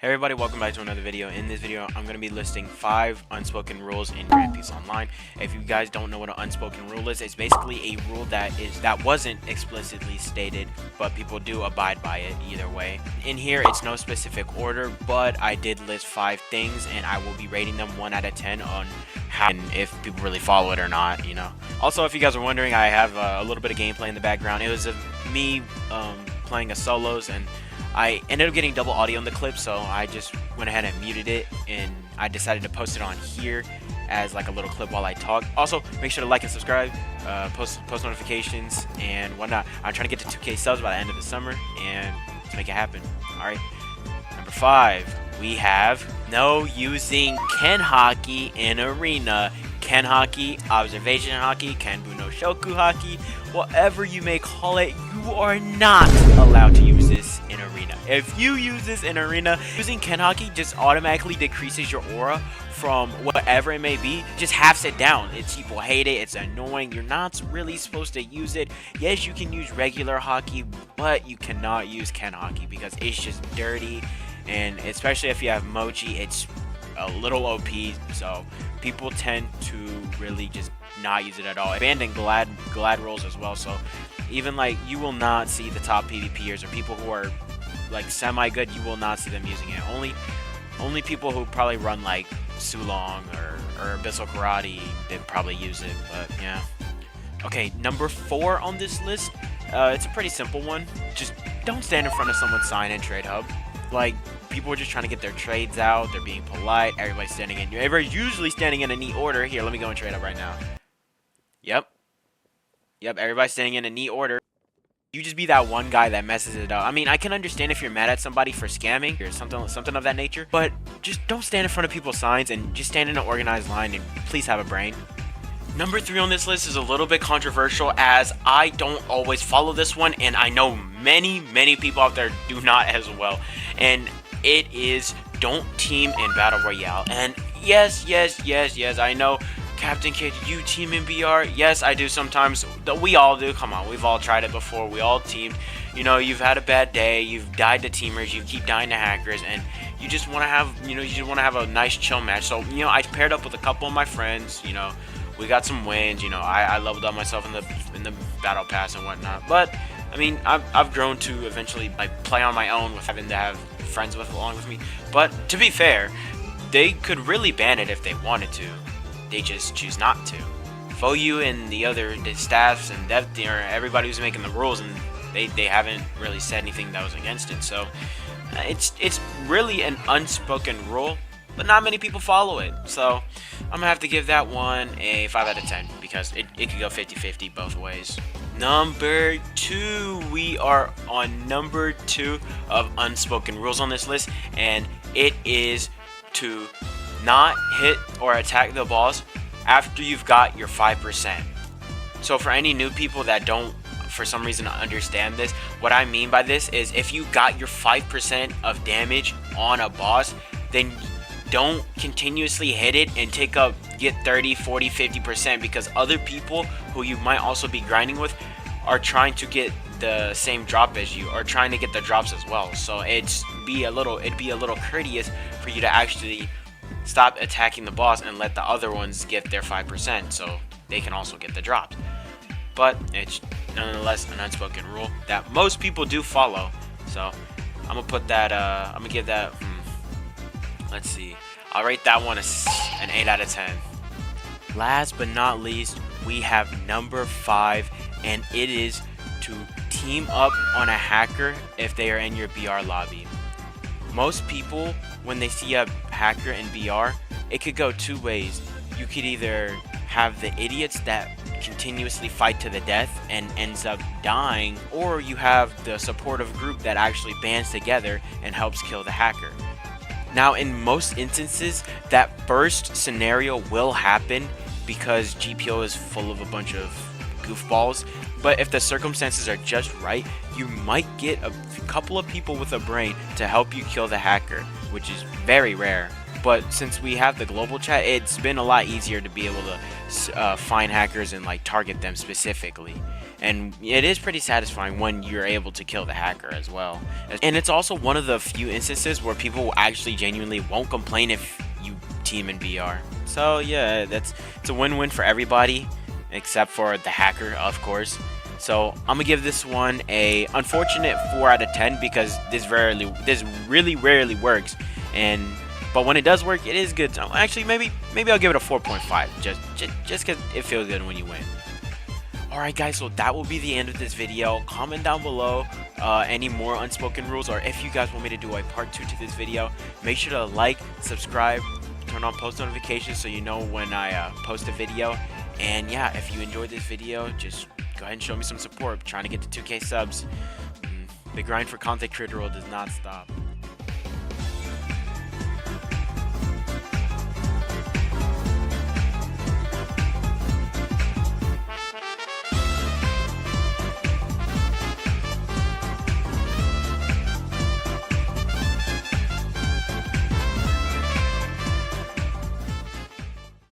Hey everybody, welcome back to another video. In this video, I'm going to be listing 5 unspoken rules in Grand Peace Online. If you guys don't know what an unspoken rule is, it's basically a rule that wasn't explicitly stated, but people do abide by it either way. In here, it's no specific order, but I did list 5 things, and I will be rating them 1 out of 10 on how and if people really follow it or not, you know. Also, if you guys are wondering, I have a little bit of gameplay in the background. It was me playing a solos, and I ended up getting double audio in the clip, so I just went ahead and muted it, and I decided to post it on here as like a little clip while I talk. Also, make sure to like and subscribe, post notifications and whatnot. I'm trying to get to 2K subs by the end of the summer, and let's make it happen. Alright, number 5, we have no using Ken Hockey in arena. Ken Hockey, observation hockey, Kenbu no Shoku hockey, whatever you may call it, you are not allowed to use this in arena. If you use this in arena, using Ken Hockey just automatically decreases your aura from whatever it may be. Just halves it down. People hate it, it's annoying, you're not really supposed to use it. Yes, you can use regular hockey, but you cannot use Ken Hockey because it's just dirty, and especially if you have Mochi, it's a little OP, so people tend to really just not use it at all. Abandon glad rolls as well, so even like you will not see the top PvPers or people who are like semi good, you will not see them using it. Only people who probably run like Sulong or Abyssal Karate, they probably use it, but yeah. Okay, number 4 on this list, it's a pretty simple one. Just don't stand in front of someone's sign in Trade Hub. Like, people are just trying to get their trades out, they're being polite, everybody's usually standing in a neat order. Here, let me go and trade up right now. Yep, everybody's standing in a neat order. You just be that one guy that messes it up. I mean, I can understand if you're mad at somebody for scamming or something of that nature, but just don't stand in front of people's signs and just stand in an organized line and please have a brain. Number 3 on this list is a little bit controversial, as I don't always follow this one, and I know many people out there do not as well, and it is don't team in Battle Royale. And yes, I know, Captain Kid, you team in BR. Yes, I do sometimes. We all do. Come on, we've all tried it before. We all teamed. You know, you've had a bad day. You've died to teamers. You keep dying to hackers, and you just want to have, a nice chill match. So, I paired up with a couple of my friends. We got some wins. I leveled up myself in the battle pass and whatnot. But I mean, I've grown to eventually like play on my own with having to have friends along with me. But to be fair, they could really ban it if they wanted to. They just choose not to. FOU and the staffs and dev, everybody who's making the rules, and they haven't really said anything that was against it. So it's really an unspoken rule, but not many people follow it. So I'm gonna have to give that one a 5 out of 10 because it could go 50-50 both ways. Number 2, we are on number 2 of unspoken rules on this list, and it is to not hit or attack the boss after you've got your 5%. So for any new people that don't for some reason understand this, what I mean by this is if you got your 5% of damage on a boss, then don't continuously hit it and get 30, 40, 50%, because other people who you might also be grinding with are trying to get the same drop as you, or trying to get the drops as well. So it'd be a little courteous for you to actually stop attacking the boss and let the other ones get their 5% so they can also get the drops. But it's nonetheless an unspoken rule that most people do follow. So I'm gonna put that I'm gonna give that let's see, I'll rate that one an 8 out of 10. Last but not least, we have number 5, and it is to team up on a hacker if they are in your BR lobby. Most people, when they see a hacker in BR, it could go 2 ways. You could either have the idiots that continuously fight to the death and ends up dying, or you have the supportive group that actually bands together and helps kill the hacker. Now, in most instances, that first scenario will happen because GPO is full of a bunch of goofballs, but if the circumstances are just right, you might get a couple of people with a brain to help you kill the hacker, which is very rare. But since we have the global chat, it's been a lot easier to be able to find hackers and like target them specifically. and it is pretty satisfying when you're able to kill the hacker as well. And it's also one of the few instances where people actually genuinely won't complain if you team in BR. So yeah, it's a win-win for everybody except for the hacker, of course. So I'm gonna give this one a unfortunate 4 out of 10 because this really rarely works, but when it does work, it is good. So actually, maybe I'll give it a 4.5 just because it feels good when you win. Alright guys, so that will be the end of this video. Comment down below any more unspoken rules, or if you guys want me to do a part 2 to this video. Make sure to like, subscribe, turn on post notifications so you know when I post a video. And yeah, if you enjoyed this video, just go ahead and show me some support. I'm trying to get to 2K subs. The grind for content creator world does not stop.